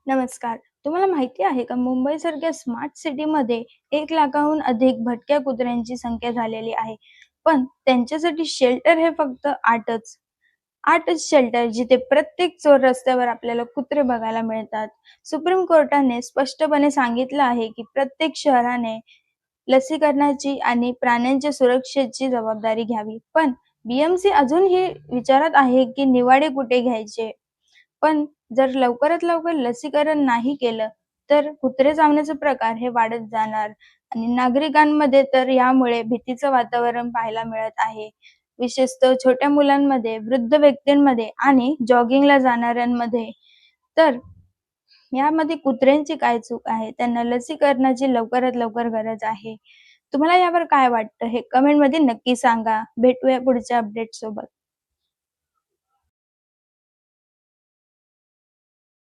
नमस्कार. तुम्हाला माहिती आहे का मुंबईसारख्या स्मार्ट सिटीमध्ये 1 लाखाहून अधिक भटक्या कुत्र्यांची संख्या झालेली आहे. पण त्यांच्यासाठी शेल्टर हे फक्त 8च. 8च शेल्टर जिथे प्रत्येक चोर रस्त्यावर आपल्याला कुत्रे बघायला मिळतात. सुप्रीम कोर्टाने स्पष्टपणे सांगितलं आहे की प्रत्येक शहराने लसीकरणाची आणि प्राण्यांच्या सुरक्षेची जबाबदारी घ्यावी. पण BMC अजूनही विचारात आहे की निवाडे कुठे घ्यायचे. पण जर लवकरात लवकर लसीकरण नाही केलं, तर कुत्रे चावण्याचे प्रकार हे वाढत जाणार आणि नागरिकांमध्ये तर यामुळे भीतीचं वातावरण पाहायला मिळत आहे. विशेषतः छोट्या मुलांमध्ये, वृद्ध व्यक्तींमध्ये आणि जॉगिंगला जाणाऱ्यांमध्ये. तर यामध्ये कुत्र्यांची काय चूक आहे? त्यांना लसीकरणाची लवकरात लवकर गरज आहे. तुम्हाला यावर काय वाटतं? हे कमेंटमध्ये नक्की सांगा. भेटूया पुढच्या अपडेटसोबत.